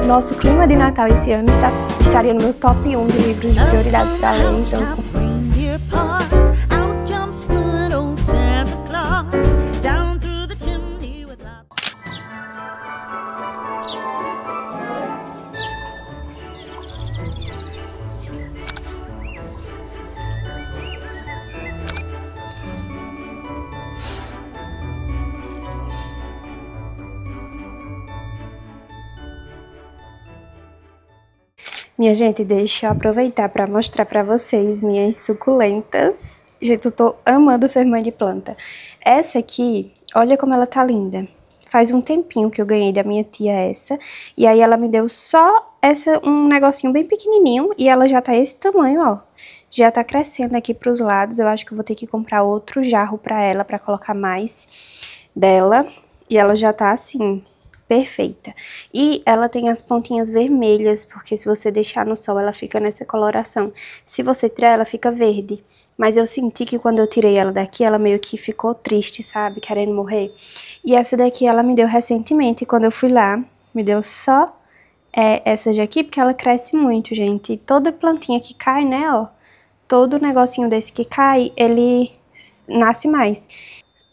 Nosso clima de Natal esse ano estaria no meu top 1 de livros de prioridades para ler, então... Minha gente, deixa eu aproveitar para mostrar para vocês minhas suculentas. Gente, eu tô amando ser mãe de planta. Essa aqui, olha como ela tá linda. Faz um tempinho que eu ganhei da minha tia essa. E aí ela me deu só um negocinho bem pequenininho. E ela já tá esse tamanho, ó. Já tá crescendo aqui pros lados. Eu acho que eu vou ter que comprar outro jarro pra ela, pra colocar mais dela. E ela já tá assim... perfeita. E ela tem as pontinhas vermelhas, porque se você deixar no sol, ela fica nessa coloração. Se você tirar, ela fica verde. Mas eu senti que quando eu tirei ela daqui, ela meio que ficou triste, sabe? Querendo morrer. E essa daqui ela me deu recentemente, quando eu fui lá, me deu só essa daqui, porque ela cresce muito, gente. E toda plantinha que cai, né, ó, todo negocinho desse que cai, ele nasce mais.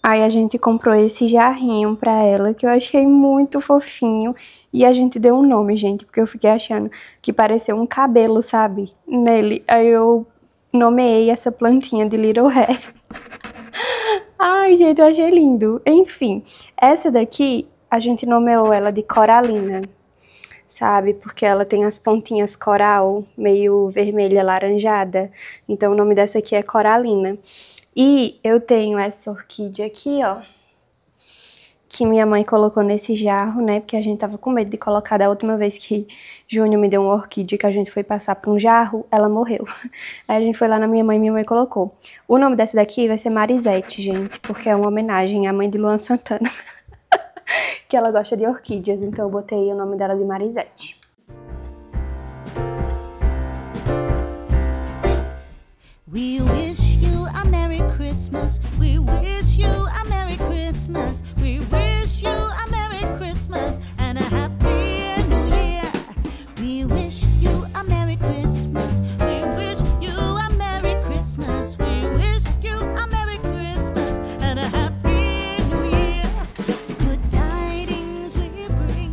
Aí a gente comprou esse jarrinho pra ela, que eu achei muito fofinho. E a gente deu um nome, gente, porque eu fiquei achando que parecia um cabelo, sabe, nele. Aí eu nomeei essa plantinha de Little Hair. Ai, gente, eu achei lindo. Enfim, essa daqui a gente nomeou ela de Coralina, sabe? Porque ela tem as pontinhas coral, meio vermelha, alaranjada. Então o nome dessa aqui é Coralina. E eu tenho essa orquídea aqui, ó, que minha mãe colocou nesse jarro, né, porque a gente tava com medo de colocar. Da última vez que Júnior me deu uma orquídea que a gente foi passar pra um jarro, ela morreu. Aí a gente foi lá na minha mãe colocou. O nome dessa daqui vai ser Marisete, gente, porque é uma homenagem à mãe de Luan Santana, que ela gosta de orquídeas, então eu botei o nome dela de Marisete. We wish you a Merry Christmas. We wish you a Merry Christmas. We wish you a Merry Christmas and a Happy New Year. We wish you a Merry Christmas. We wish you a Merry Christmas. We wish you a Merry Christmas and a Happy New Year. Good tidings we bring.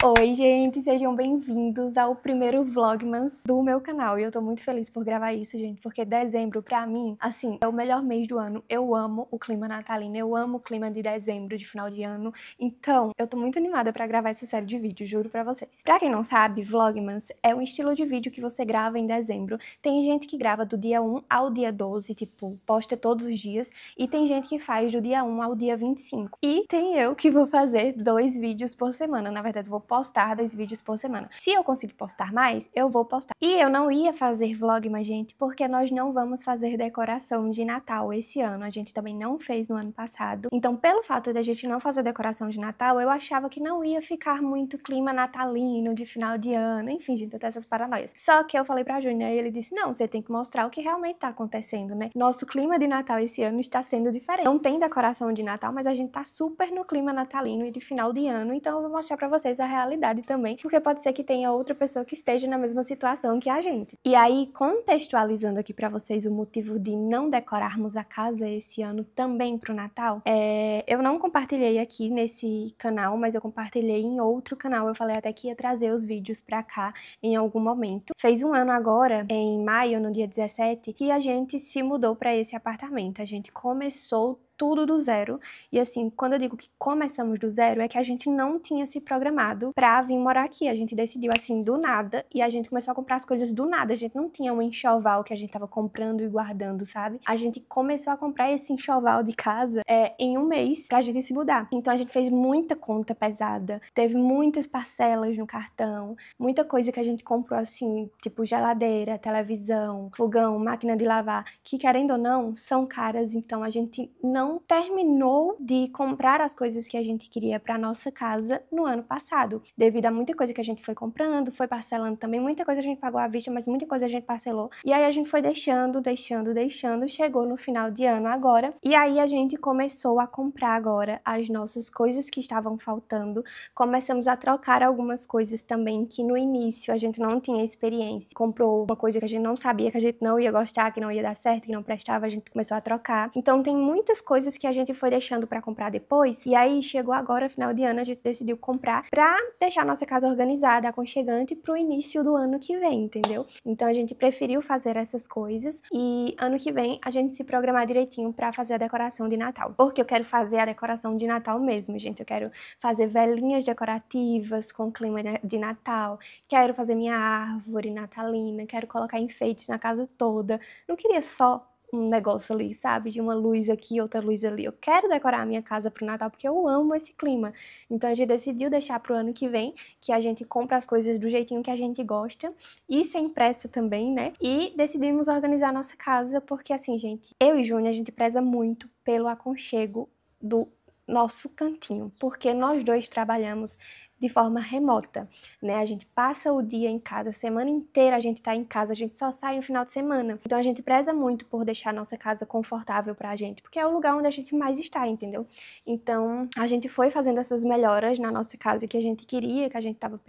Oi, gente, sejam bem-vindos ao primeiro Vlogmas do meu canal. E eu tô muito feliz por gravar isso, gente, porque dezembro, pra mim, assim, é o melhor mês do ano. Eu amo o clima natalino, eu amo o clima de dezembro, de final de ano. Então, eu tô muito animada pra gravar essa série de vídeos, juro pra vocês. Pra quem não sabe, Vlogmas é um estilo de vídeo que você grava em dezembro. Tem gente que grava do dia 1 ao dia 12, tipo, posta todos os dias. E tem gente que faz do dia 1 ao dia 25. E tem eu que vou fazer 2 vídeos por semana. Na verdade, vou postar 2 vídeos por semana. Se eu conseguir postar mais, eu vou postar. E eu não ia fazer Vlogmas, gente, porque nós não vamos fazer decoração de Natal esse ano. A gente também não fez no ano passado. Então, pelo fato de a gente não fazer decoração de Natal, eu achava que não ia ficar muito clima natalino de final de ano. Enfim, gente, eu tenho essas paranoias. Só que eu falei pra Júnior e ele disse, não, você tem que mostrar o que realmente tá acontecendo, né? Nosso clima de Natal esse ano está sendo diferente. Não tem decoração de Natal, mas a gente tá super no clima natalino e de final de ano. Então, eu vou mostrar pra vocês a realidade também, porque pode ser que tenha outra pessoa que esteja na mesma situação que a gente. E aí, contextualizando aqui pra vocês o motivo de não decorarmos a casa esse ano também pro Natal, eu não compartilhei aqui nesse canal, mas eu compartilhei em outro canal. Eu falei até que ia trazer os vídeos pra cá em algum momento. Fez um ano agora, em maio, no dia 17, que a gente se mudou pra esse apartamento. A gente começou tudo do zero. E assim, quando eu digo que começamos do zero, é que a gente não tinha se programado pra vir morar aqui. A gente decidiu assim, do nada, e a gente começou a comprar as coisas do nada. A gente não tinha um enxoval que a gente tava comprando e guardando, sabe? A gente começou a comprar esse enxoval de casa em um mês pra gente se mudar. Então a gente fez muita conta pesada, teve muitas parcelas no cartão, muita coisa que a gente comprou assim, tipo geladeira, televisão, fogão, máquina de lavar, que querendo ou não, são caras, então a gente não não terminou de comprar as coisas que a gente queria para nossa casa no ano passado, devido a muita coisa que a gente foi comprando, foi parcelando também, muita coisa a gente pagou à vista, mas muita coisa a gente parcelou. E aí a gente foi deixando, chegou no final de ano agora, e aí a gente começou a comprar agora as nossas coisas que estavam faltando, começamos a trocar algumas coisas também que no início a gente não tinha experiência, comprou uma coisa que a gente não sabia, que a gente não ia gostar, que não ia dar certo, que não prestava, a gente começou a trocar. Então tem muitas coisas que a gente foi deixando pra comprar depois, e aí chegou agora, final de ano, a gente decidiu comprar pra deixar nossa casa organizada, aconchegante pro início do ano que vem, entendeu? Então a gente preferiu fazer essas coisas e ano que vem a gente se programar direitinho pra fazer a decoração de Natal. Porque eu quero fazer a decoração de Natal mesmo, gente. Eu quero fazer velinhas decorativas com clima de Natal, quero fazer minha árvore natalina, quero colocar enfeites na casa toda. Não queria só um negócio ali, sabe? De uma luz aqui, outra luz ali. Eu quero decorar a minha casa pro Natal porque eu amo esse clima. Então a gente decidiu deixar pro ano que vem, que a gente compra as coisas do jeitinho que a gente gosta e sem pressa também, né? E decidimos organizar a nossa casa porque assim, gente, eu e Júnior, a gente preza muito pelo aconchego do nosso cantinho, porque nós dois trabalhamos de forma remota, né? A gente passa o dia em casa, a semana inteira a gente tá em casa, a gente só sai no final de semana. Então a gente preza muito por deixar a nossa casa confortável pra gente, porque é o lugar onde a gente mais está, entendeu? Então a gente foi fazendo essas melhoras na nossa casa que a gente queria, que a gente tava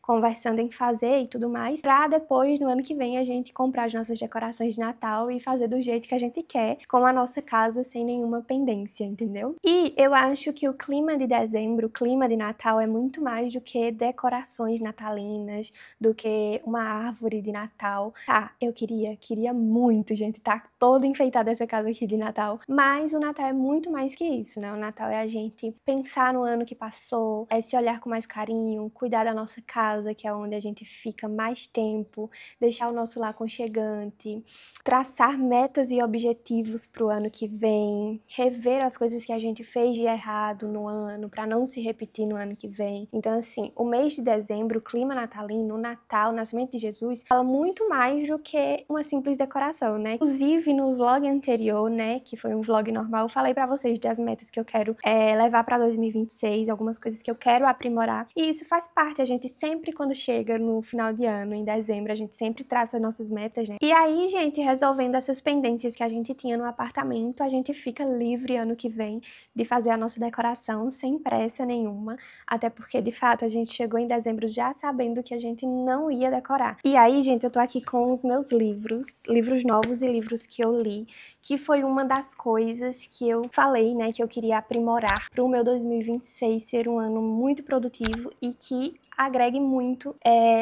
conversando em fazer e tudo mais, pra depois, no ano que vem, a gente comprar as nossas decorações de Natal e fazer do jeito que a gente quer, com a nossa casa sem nenhuma pendência, entendeu? E eu acho que o clima de dezembro, o clima de Natal é muito mais do que decorações natalinas, do que uma árvore de Natal. Tá, eu queria muito, gente, tá toda enfeitada essa casa aqui de Natal, mas o Natal é muito mais que isso, né? O Natal é a gente pensar no ano que passou, é se olhar com mais carinho, cuidar da nossa casa, que é onde a gente fica mais tempo, deixar o nosso lar aconchegante, traçar metas e objetivos pro ano que vem, rever as coisas que a gente fez de errado no ano, pra não se repetir no ano que vem. Então, assim, o mês de dezembro, o clima natalino, o Natal, o nascimento de Jesus, fala muito mais do que uma simples decoração, né? Inclusive, no vlog anterior, né, que foi um vlog normal, eu falei pra vocês das metas que eu quero levar pra 2026, algumas coisas que eu quero aprimorar, e isso faz parte. A gente sempre, quando chega no final de ano, em dezembro, a gente sempre traça nossas metas, né? E aí, gente, resolvendo essas pendências que a gente tinha no apartamento, a gente fica livre ano que vem de fazer a nossa decoração sem pressa nenhuma, até porque, de fato, a gente chegou em dezembro já sabendo que a gente não ia decorar. E aí, gente, eu tô aqui com os meus livros novos e livros que eu li, que foi uma das coisas que eu falei, né, que eu queria aprimorar pro meu 2026 ser um ano muito produtivo e que agregue muito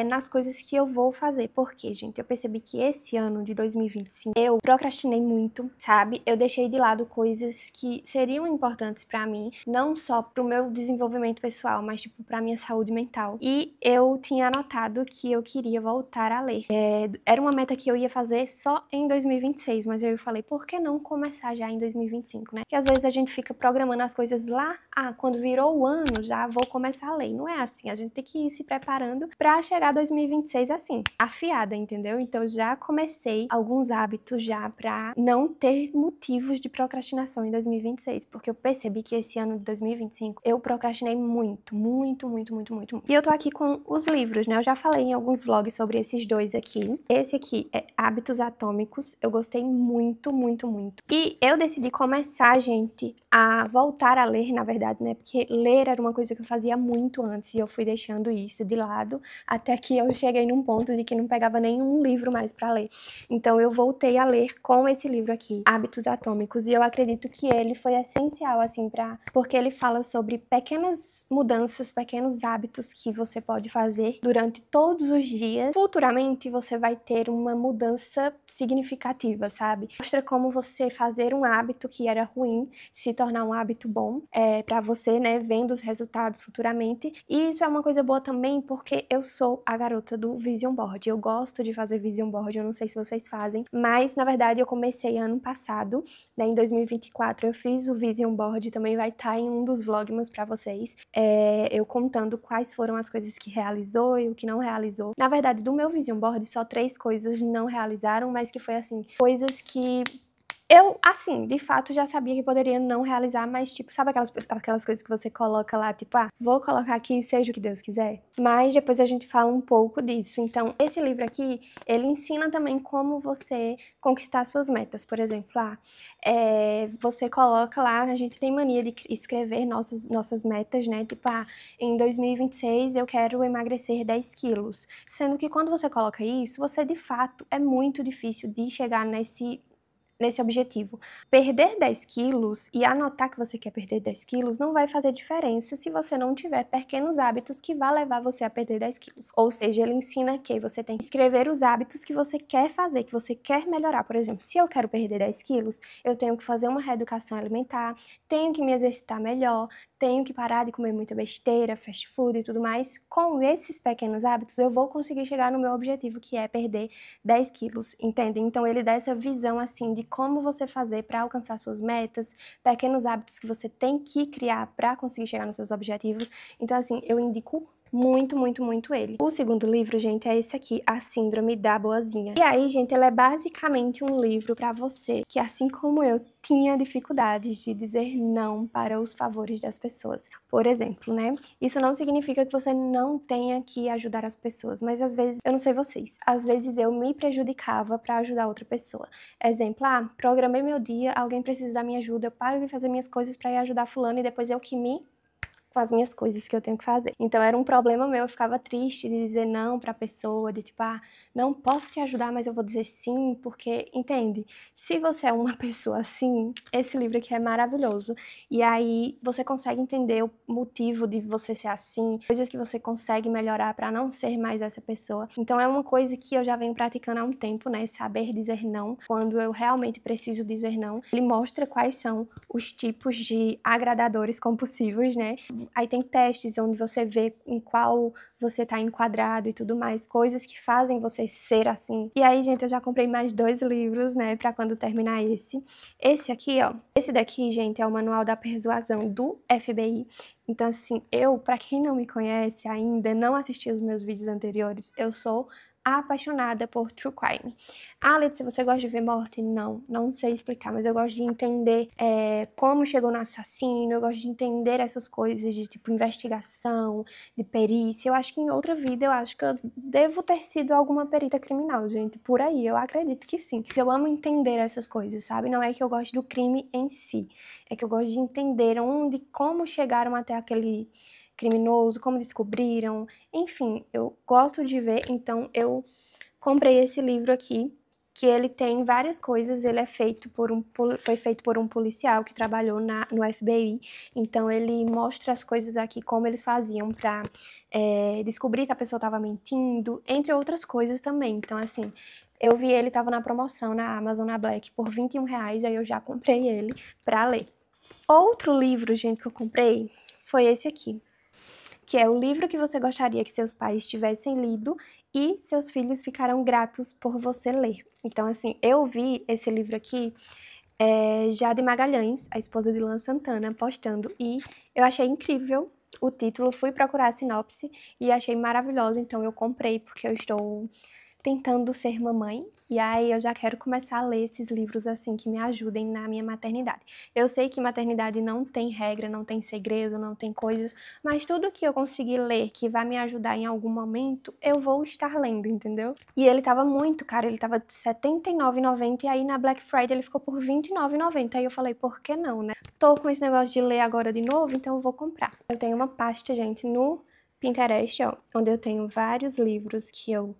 nas coisas que eu vou fazer. Porque, gente, eu percebi que esse ano de 2025 eu procrastinei muito, sabe? Eu deixei de lado coisas que seriam importantes pra mim, não só pro meu desenvolvimento pessoal, mas, tipo, pra minha saúde mental. E eu tinha anotado que eu queria voltar a ler. Era uma meta que eu ia fazer só em 2026, mas eu falei, por que não começar já em 2025, né? Que às vezes a gente fica programando as coisas lá, quando virou o ano, já vou começar a ler. Não é assim, a gente tem que ir se preparando pra chegar 2026 assim, afiada, entendeu? Então eu já comecei alguns hábitos já pra não ter motivos de procrastinação em 2026, porque eu percebi que esse ano de 2025 eu procrastinei muito. E eu tô aqui com os livros, né? Eu já falei em alguns vlogs sobre esses dois aqui. Esse aqui é Hábitos Atômicos, eu gostei muito. E eu decidi começar, gente, a voltar a ler, na verdade, né? Porque ler era uma coisa que eu fazia muito antes e eu fui deixando isso de lado, até que eu cheguei num ponto de que não pegava nenhum livro mais pra ler. Então eu voltei a ler com esse livro aqui, Hábitos Atômicos, e eu acredito que ele foi essencial, assim, porque ele fala sobre pequenas mudanças, pequenos hábitos que você pode fazer durante todos os dias. Futuramente você vai ter uma mudança significativa, sabe? Mostra como você fazer um hábito que era ruim se tornar um hábito bom pra você, né, vendo os resultados futuramente. E isso é uma coisa boa também porque eu sou a garota do Vision Board. Eu gosto de fazer Vision Board, eu não sei se vocês fazem, mas na verdade eu comecei ano passado, né, em 2024 eu fiz o Vision Board, também vai estar em um dos vlogmas pra vocês, eu contando quais foram as coisas que realizou e o que não realizou. Na verdade, do meu Vision Board, só 3 coisas não realizaram, mas que foi assim, coisas que Eu, assim, de fato já sabia que poderia não realizar, mas tipo, sabe aquelas coisas que você coloca lá, tipo, vou colocar aqui, seja o que Deus quiser? Mas depois a gente fala um pouco disso. Então, esse livro aqui, ele ensina também como você conquistar suas metas. Por exemplo, você coloca lá, a gente tem mania de escrever nossas metas, né? Tipo, em 2026 eu quero emagrecer 10 quilos. Sendo que quando você coloca isso, você de fato é muito difícil de chegar nesse objetivo. Perder 10 quilos e anotar que você quer perder 10 quilos não vai fazer diferença se você não tiver pequenos hábitos que vão levar você a perder 10 quilos. Ou seja, ele ensina que você tem que escrever os hábitos que você quer fazer, que você quer melhorar. Por exemplo, se eu quero perder 10 quilos, eu tenho que fazer uma reeducação alimentar, tenho que me exercitar melhor, tenho que parar de comer muita besteira, fast food e tudo mais. Com esses pequenos hábitos, eu vou conseguir chegar no meu objetivo, que é perder 10 quilos, entende? Então, ele dá essa visão, assim, de como você fazer para alcançar suas metas, pequenos hábitos que você tem que criar para conseguir chegar nos seus objetivos. Então, assim, eu indico muito, muito, muito ele. O segundo livro, gente, é esse aqui, A Síndrome da Boazinha. E aí, gente, ele é basicamente um livro para você que, assim como eu, tinha dificuldades de dizer não para os favores das pessoas. Por exemplo, né? Isso não significa que você não tenha que ajudar as pessoas, mas às vezes, eu não sei vocês, às vezes eu me prejudicava para ajudar outra pessoa. Exemplo, programei meu dia, alguém precisa da minha ajuda, eu paro de fazer minhas coisas para ir ajudar fulano e depois eu que me com as minhas coisas que eu tenho que fazer. Então era um problema meu, eu ficava triste de dizer não pra pessoa, de tipo, não posso te ajudar, mas eu vou dizer sim, porque, entende? Se você é uma pessoa assim, esse livro aqui é maravilhoso. E aí você consegue entender o motivo de você ser assim, coisas que você consegue melhorar pra não ser mais essa pessoa. Então é uma coisa que eu já venho praticando há um tempo, né? Saber dizer não, quando eu realmente preciso dizer não. Ele mostra quais são os tipos de agradadores compulsivos, né? Aí tem testes onde você vê em qual você tá enquadrado e tudo mais, coisas que fazem você ser assim. E aí, gente, eu já comprei mais 2 livros, né, pra quando terminar esse. Esse aqui, esse daqui, gente, é o Manual da Persuasão do FBI. Então, assim, pra quem não me conhece ainda, não assistiu os meus vídeos anteriores, eu sou apaixonada por true crime. Letícia, você gosta de ver morte? Não sei explicar, mas eu gosto de entender como chegou no assassino, eu gosto de entender essas coisas de, tipo, investigação, de perícia. Eu acho que em outra vida, eu acho que eu devo ter sido alguma perita criminal, gente, por aí, eu acredito que sim. Eu amo entender essas coisas, sabe? Não é que eu gosto do crime em si, é que eu gosto de entender como chegaram até aquele criminoso, como descobriram, enfim, eu gosto de ver, então eu comprei esse livro aqui, que ele tem várias coisas, ele foi feito por um policial que trabalhou no FBI, então ele mostra as coisas aqui, como eles faziam pra descobrir se a pessoa estava mentindo, entre outras coisas também. Então, assim, eu vi ele, tava na promoção na Amazon, na Black, por R$21, aí eu já comprei ele pra ler. Outro livro, gente, que eu comprei foi esse aqui, que é o livro que você gostaria que seus pais tivessem lido e seus filhos ficaram gratos por você ler. Então, assim, eu vi esse livro aqui, Jade Magalhães, a esposa de Luan Santana, postando, e eu achei incrível o título, fui procurar a sinopse e achei maravilhosa, então eu comprei porque eu estou tentando ser mamãe, e aí eu já quero começar a ler esses livros assim que me ajudem na minha maternidade. Eu sei que maternidade não tem regra, não tem segredo, não tem coisas, mas tudo que eu conseguir ler que vai me ajudar em algum momento, eu vou estar lendo, entendeu? E ele tava muito caro, ele tava de R$79,90 e aí na Black Friday ele ficou por R$29,90, aí eu falei, por que não, né? Tô com esse negócio de ler agora de novo, então eu vou comprar. Eu tenho uma pasta, gente, no Pinterest, onde eu tenho vários livros que eu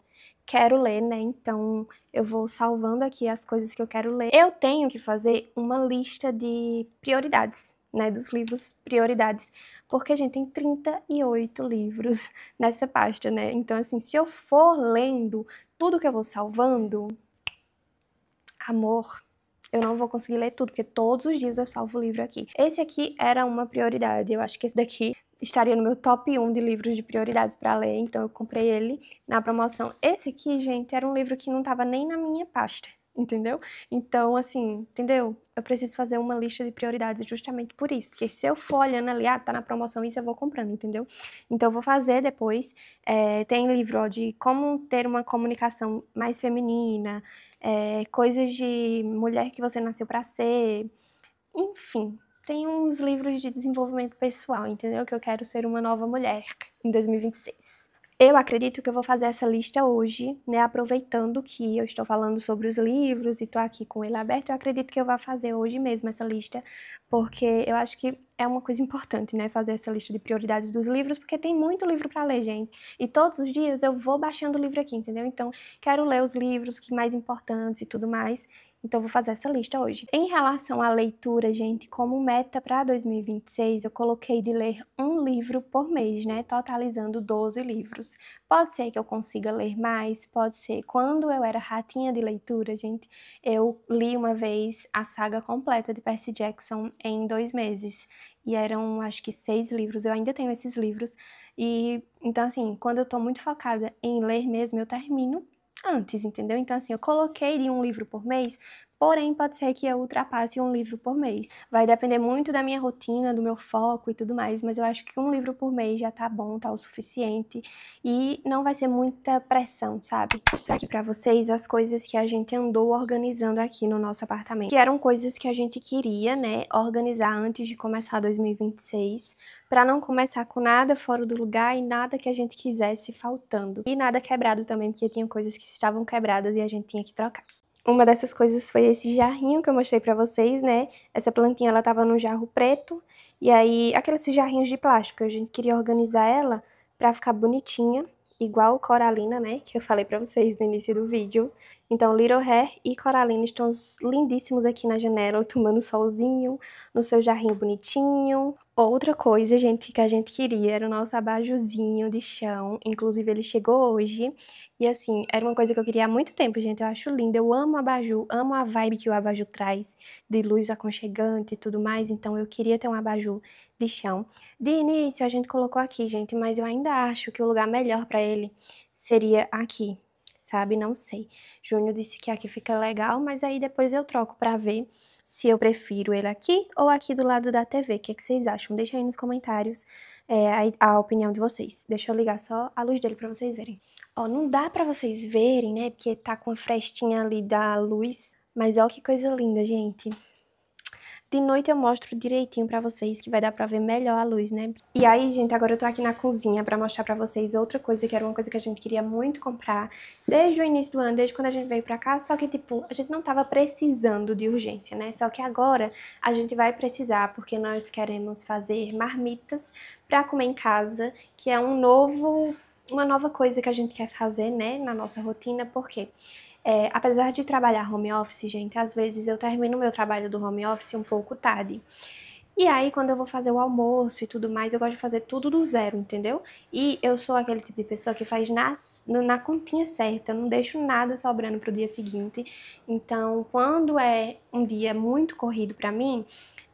quero ler, né? Então eu vou salvando aqui as coisas que eu quero ler. Eu tenho que fazer uma lista de prioridades, né? Dos livros prioridades, porque, gente, tem 38 livros nessa pasta, né? Então, assim, se eu for lendo tudo que eu vou salvando, amor, eu não vou conseguir ler tudo, porque todos os dias eu salvo o livro aqui. Esse aqui era uma prioridade, eu acho que esse daqui estaria no meu top 1 de livros de prioridades para ler, então eu comprei ele na promoção. Esse aqui, gente, era um livro que não tava nem na minha pasta. entendeu? Então, assim, entendeu? Eu preciso fazer uma lista de prioridades justamente por isso, porque se eu for olhando ali, tá na promoção, isso eu vou comprando, entendeu? Então, eu vou fazer depois. Tem livro, ó, de como ter uma comunicação mais feminina, coisas de mulher que você nasceu pra ser, enfim. Tem uns livros de desenvolvimento pessoal, entendeu? Que eu quero ser uma nova mulher em 2026. Eu acredito que eu vou fazer essa lista hoje, né, aproveitando que eu estou falando sobre os livros e tô aqui com ele aberto, eu acredito que eu vou fazer hoje mesmo essa lista, porque eu acho que é uma coisa importante, né, fazer essa lista de prioridades dos livros, porque tem muito livro para ler, gente, e todos os dias eu vou baixando o livro aqui, entendeu? Então, quero ler os livros que mais importantes e tudo mais, então, eu vou fazer essa lista hoje. Em relação à leitura, gente, como meta para 2026, eu coloquei de ler um livro por mês, né? Totalizando 12 livros. Pode ser que eu consiga ler mais, pode ser. Quando eu era ratinha de leitura, gente, eu li uma vez a saga completa de Percy Jackson em 2 meses. E eram, acho que 6 livros. Eu ainda tenho esses livros. Então, assim, quando eu tô muito focada em ler mesmo, eu termino antes, entendeu? Então, assim, eu coloquei de um livro por mês, porém, pode ser que eu ultrapasse um livro por mês. Vai depender muito da minha rotina, do meu foco e tudo mais, mas eu acho que um livro por mês já tá bom, tá o suficiente, e não vai ser muita pressão, sabe? Vou mostrar aqui pra vocês as coisas que a gente andou organizando aqui no nosso apartamento, que eram coisas que a gente queria, né, organizar antes de começar 2026, pra não começar com nada fora do lugar e nada que a gente quisesse faltando. E nada quebrado também, porque tinha coisas que estavam quebradas e a gente tinha que trocar. Uma dessas coisas foi esse jarrinho que eu mostrei pra vocês, né? Essa plantinha, ela tava num jarro preto, e aí, aqueles jarrinhos de plástico, a gente queria organizar ela pra ficar bonitinha, igual Coralina, né? Que eu falei pra vocês no início do vídeo. Então, Little Hair e Coralina estão lindíssimos aqui na janela, tomando solzinho, no seu jarrinho bonitinho. Outra coisa, gente, que a gente queria era o nosso abajuzinho de chão. Inclusive, ele chegou hoje. E assim, era uma coisa que eu queria há muito tempo, gente. Eu acho lindo. Eu amo abajur, amo a vibe que o abajur traz, de luz aconchegante e tudo mais. Então, eu queria ter um abajur de chão. De início, a gente colocou aqui, gente, mas eu ainda acho que o lugar melhor pra ele seria aqui, sabe? Não sei. Júnior disse que aqui fica legal, mas aí depois eu troco pra ver se eu prefiro ele aqui ou aqui do lado da TV. O que vocês acham? Deixa aí nos comentários a opinião de vocês. Deixa eu ligar só a luz dele pra vocês verem. Ó, não dá pra vocês verem, né? Porque tá com a frestinha ali da luz. Mas ó que coisa linda, gente. De noite eu mostro direitinho pra vocês, que vai dar pra ver melhor a luz, né? E aí, gente, agora eu tô aqui na cozinha pra mostrar pra vocês outra coisa, que era uma coisa que a gente queria muito comprar desde o início do ano, desde quando a gente veio pra cá, só que, tipo, a gente não tava precisando de urgência, né? Só que agora a gente vai precisar, porque nós queremos fazer marmitas pra comer em casa, que é uma nova coisa que a gente quer fazer, né, na nossa rotina, porque apesar de trabalhar home office, gente, às vezes eu termino o meu trabalho do home office um pouco tarde. E aí, quando eu vou fazer o almoço e tudo mais, eu gosto de fazer tudo do zero, entendeu? E eu sou aquele tipo de pessoa que faz na continha certa, eu não deixo nada sobrando pro dia seguinte. Então, quando é um dia muito corrido pra mim,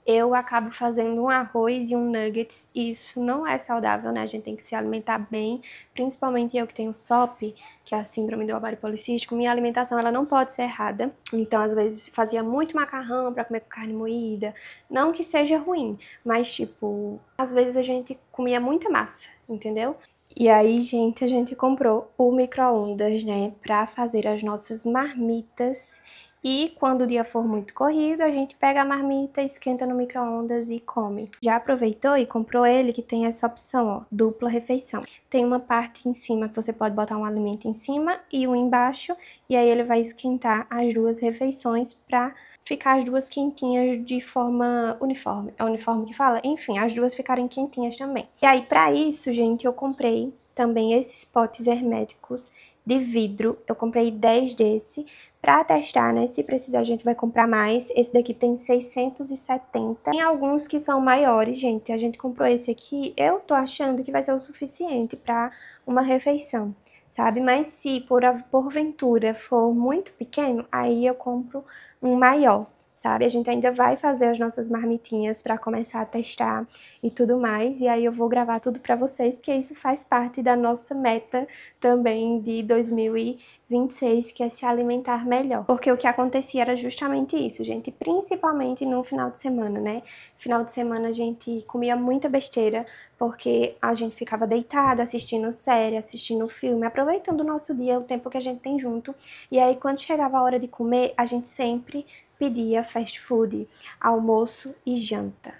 eu acabo fazendo um arroz e um nuggets, e isso não é saudável, né? A gente tem que se alimentar bem, principalmente eu que tenho SOP, que é a síndrome do ovário policístico. Minha alimentação, ela não pode ser errada. Então, às vezes, fazia muito macarrão pra comer com carne moída. Não que seja ruim, mas, tipo, às vezes a gente comia muita massa, entendeu? E aí, gente, a gente comprou o micro-ondas, né, pra fazer as nossas marmitas. E quando o dia for muito corrido, a gente pega a marmita, esquenta no micro-ondas e come. Já aproveitou e comprou ele, que tem essa opção, ó, dupla refeição. Tem uma parte em cima que você pode botar um alimento em cima e um embaixo, e aí ele vai esquentar as duas refeições pra ficar as duas quentinhas de forma uniforme. É uniforme que fala? Enfim, as duas ficarem quentinhas também. E aí, pra isso, gente, eu comprei também esses potes herméticos de vidro. Eu comprei 10 desse pra testar, né? Se precisar, a gente vai comprar mais. Esse daqui tem 670. Tem alguns que são maiores, gente. A gente comprou esse aqui. Eu tô achando que vai ser o suficiente pra uma refeição, sabe? Mas se porventura for muito pequeno, aí eu compro um maior, sabe? A gente ainda vai fazer as nossas marmitinhas para começar a testar e tudo mais, e aí eu vou gravar tudo para vocês, porque isso faz parte da nossa meta também de 2026, que é se alimentar melhor. Porque o que acontecia era justamente isso, gente, principalmente no final de semana, né? Final de semana a gente comia muita besteira, porque a gente ficava deitada, assistindo série, assistindo filme, aproveitando o nosso dia, o tempo que a gente tem junto. E aí, quando chegava a hora de comer, a gente sempre pedia fast food, almoço e janta.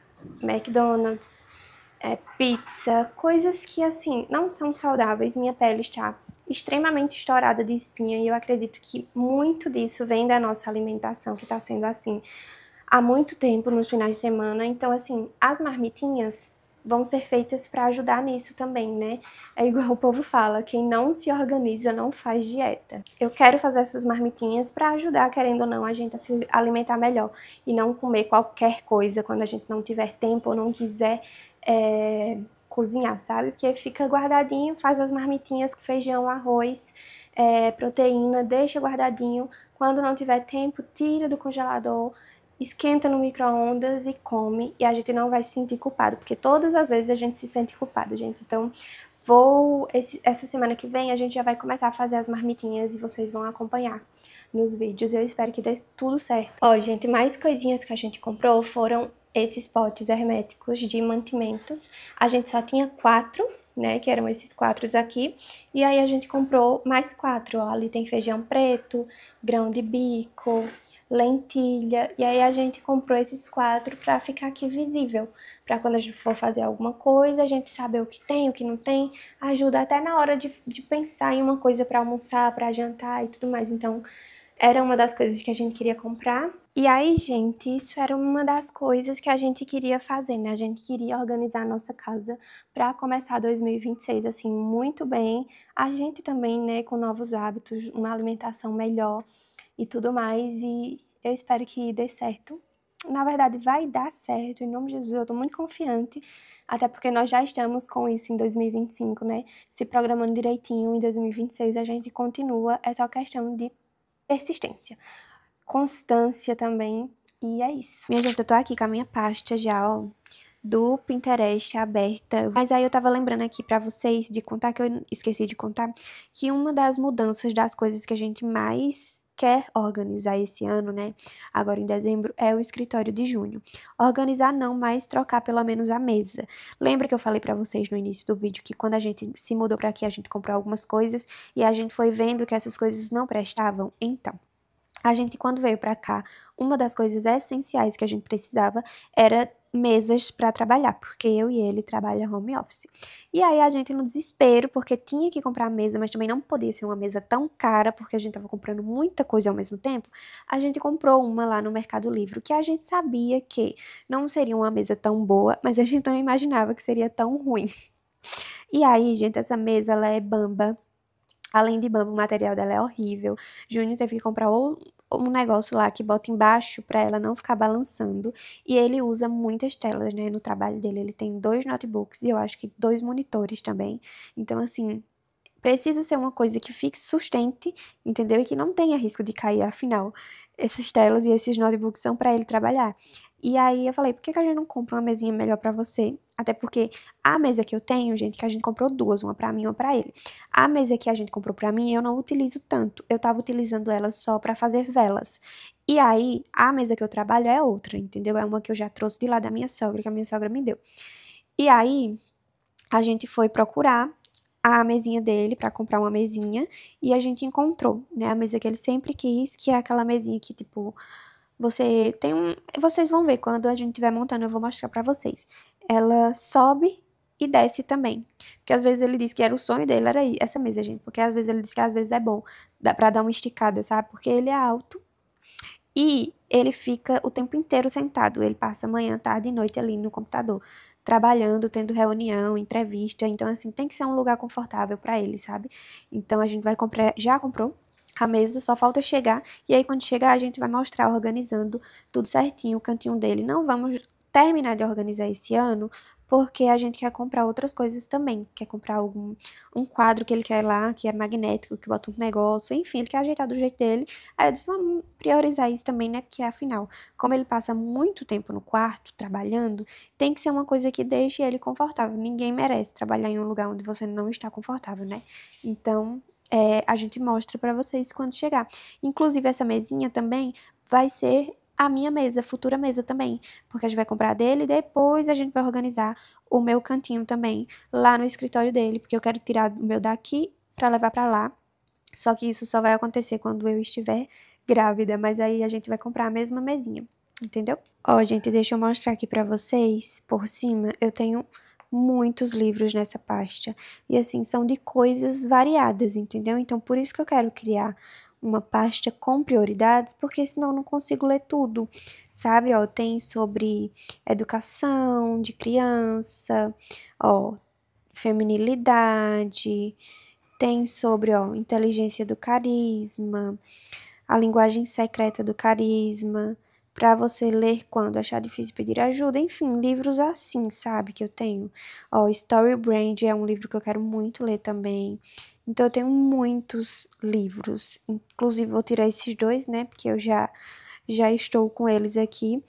McDonald's, pizza, coisas que, assim, não são saudáveis. Minha pele está extremamente estourada de espinha e eu acredito que muito disso vem da nossa alimentação, que está sendo assim há muito tempo nos finais de semana. Então, assim, as marmitinhas vão ser feitas para ajudar nisso também, né? É igual o povo fala, quem não se organiza não faz dieta. Eu quero fazer essas marmitinhas para ajudar, querendo ou não, a gente a se alimentar melhor e não comer qualquer coisa quando a gente não tiver tempo ou não quiser cozinhar, sabe? Porque fica guardadinho, faz as marmitinhas com feijão, arroz, proteína, deixa guardadinho. Quando não tiver tempo, tira do congelador, esquenta no micro-ondas e come, e a gente não vai se sentir culpado, porque todas as vezes a gente se sente culpado, gente. Então, essa semana que vem a gente já vai começar a fazer as marmitinhas e vocês vão acompanhar nos vídeos. Eu espero que dê tudo certo. Ó, gente, mais coisinhas que a gente comprou foram esses potes herméticos de mantimentos. A gente só tinha 4, né, que eram esses 4 aqui, e aí a gente comprou mais 4, ó, ali tem feijão preto, grão de bico, lentilha, e aí a gente comprou esses 4 pra ficar aqui visível, pra quando a gente for fazer alguma coisa, a gente saber o que tem, o que não tem, ajuda até na hora de pensar em uma coisa pra almoçar, pra jantar e tudo mais. Então, era uma das coisas que a gente queria comprar. E aí, gente, isso era uma das coisas que a gente queria fazer, né? A gente queria organizar a nossa casa para começar 2026, assim, muito bem. A gente também, né, com novos hábitos, uma alimentação melhor e tudo mais. E eu espero que dê certo. Na verdade, vai dar certo, em nome de Jesus, eu tô muito confiante. Até porque nós já estamos com isso em 2025, né? Se programando direitinho, em 2026 a gente continua. É só questão de persistência, constância também, e é isso. Minha gente, eu tô aqui com a minha pasta já, ó, do Pinterest aberta. Mas aí eu tava lembrando aqui pra vocês de contar, que eu esqueci de contar, que uma das mudanças das coisas que a gente mais quer organizar esse ano, né, agora em dezembro, é o escritório de junho. Organizar não, mas trocar pelo menos a mesa. Lembra que eu falei pra vocês no início do vídeo que quando a gente se mudou pra aqui, a gente comprou algumas coisas e a gente foi vendo que essas coisas não prestavam? Então, a gente, quando veio pra cá, uma das coisas essenciais que a gente precisava era mesas pra trabalhar, porque eu e ele trabalham home office. E aí a gente, no desespero, porque tinha que comprar a mesa, mas também não podia ser uma mesa tão cara, porque a gente tava comprando muita coisa ao mesmo tempo, a gente comprou uma lá no Mercado Livre, que a gente sabia que não seria uma mesa tão boa, mas a gente não imaginava que seria tão ruim. E aí, gente, essa mesa, ela é bamba. Além de bamba, o material dela é horrível. Júnior teve que comprar um negócio lá que bota embaixo pra ela não ficar balançando. E ele usa muitas telas, né, no trabalho dele. Ele tem 2 notebooks e eu acho que 2 monitores também. Então, assim, precisa ser uma coisa que fique sustente, entendeu? E que não tenha risco de cair, afinal. Essas telas e esses notebooks são pra ele trabalhar. E aí eu falei, por que a gente não compra uma mesinha melhor pra você? Até porque a mesa que eu tenho, gente, que a gente comprou 2, uma pra mim e uma pra ele. A mesa que a gente comprou pra mim, eu não utilizo tanto. Eu tava utilizando ela só pra fazer velas. E aí, a mesa que eu trabalho é outra, entendeu? É uma que eu já trouxe de lá da minha sogra, que a minha sogra me deu. E aí, a gente foi procurar a mesinha dele pra comprar uma mesinha e a gente encontrou, né, a mesa que ele sempre quis, que é aquela mesinha que, tipo, vocês vão ver quando a gente estiver montando, eu vou mostrar pra vocês. Ela sobe e desce também. Porque às vezes ele disse que era o sonho dele, era essa mesa, gente. Porque às vezes ele disse que às vezes é bom pra dar uma esticada, sabe? Porque ele é alto e ele fica o tempo inteiro sentado. Ele passa manhã, tarde e noite ali no computador, trabalhando, tendo reunião, entrevista. Então, assim, tem que ser um lugar confortável pra ele, sabe? Então a gente vai comprar, já comprou a mesa, só falta chegar, e aí quando chegar a gente vai mostrar organizando tudo certinho, o cantinho dele. Não vamos terminar de organizar esse ano, porque a gente quer comprar outras coisas também. Quer comprar um quadro que ele quer lá, que é magnético, que bota um negócio, enfim, ele quer ajeitar do jeito dele. Aí eu disse, vamos priorizar isso também, né? Porque afinal, como ele passa muito tempo no quarto trabalhando, tem que ser uma coisa que deixe ele confortável. Ninguém merece trabalhar em um lugar onde você não está confortável, né? Então, a gente mostra pra vocês quando chegar. Inclusive, essa mesinha também vai ser a minha mesa, futura mesa também, porque a gente vai comprar dele e depois a gente vai organizar o meu cantinho também, lá no escritório dele, porque eu quero tirar o meu daqui pra levar pra lá. Só que isso só vai acontecer quando eu estiver grávida, mas aí a gente vai comprar a mesma mesinha, entendeu? Ó, gente, deixa eu mostrar aqui pra vocês, por cima, eu tenho muitos livros nessa pasta. E assim, são de coisas variadas, entendeu? Então, por isso que eu quero criar uma pasta com prioridades, porque senão eu não consigo ler tudo, sabe? Ó, tem sobre educação de criança, ó, feminilidade, tem sobre, ó, inteligência do carisma, a linguagem secreta do carisma, para você ler quando achar difícil pedir ajuda, enfim, livros assim, sabe, que eu tenho. Ó, Story Brand é um livro que eu quero muito ler também. Então eu tenho muitos livros, inclusive vou tirar esses dois, né, porque eu já estou com eles aqui.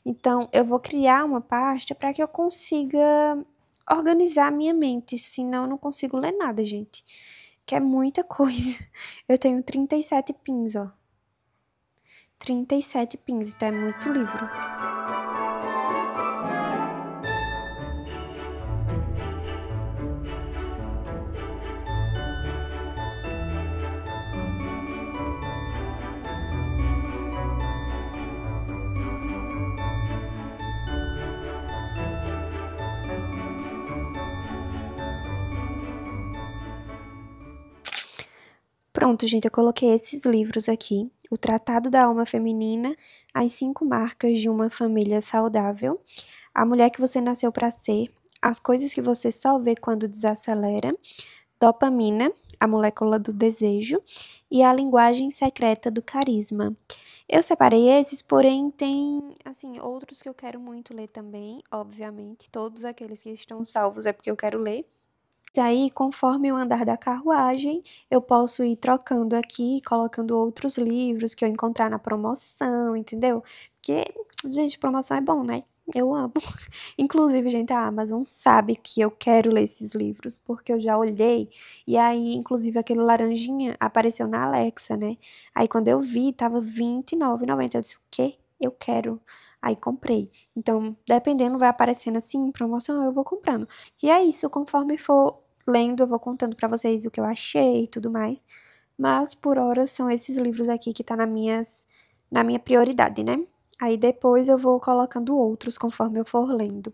Então eu vou criar uma pasta para que eu consiga organizar a minha mente, senão eu não consigo ler nada, gente. Que é muita coisa. Eu tenho 37 pins, ó. 37 pins, então é muito livro. Pronto, gente, eu coloquei esses livros aqui. O Tratado da Alma Feminina, As 5 Marcas de uma Família Saudável, A Mulher que Você Nasceu para Ser, As Coisas que Você Só Vê Quando Desacelera, Dopamina, a Molécula do Desejo e A Linguagem Secreta do Carisma. Eu separei esses, porém tem, assim, outros que eu quero muito ler também, obviamente. Todos aqueles que estão salvos é porque eu quero ler. Aí, conforme o andar da carruagem, eu posso ir trocando aqui, colocando outros livros que eu encontrar na promoção, entendeu? Porque, gente, promoção é bom, né? Eu amo. Inclusive, gente, a Amazon sabe que eu quero ler esses livros, porque eu já olhei, e aí, inclusive, aquele laranjinha apareceu na Alexa, né? Aí, quando eu vi, tava R$29,90. Eu disse, o quê? Eu quero. Aí, comprei. Então, dependendo, vai aparecendo assim, em promoção, eu vou comprando. E é isso, conforme for lendo, eu vou contando pra vocês o que eu achei e tudo mais. Mas, por hora, são esses livros aqui que tá na minha prioridade, né? Aí depois eu vou colocando outros conforme eu for lendo.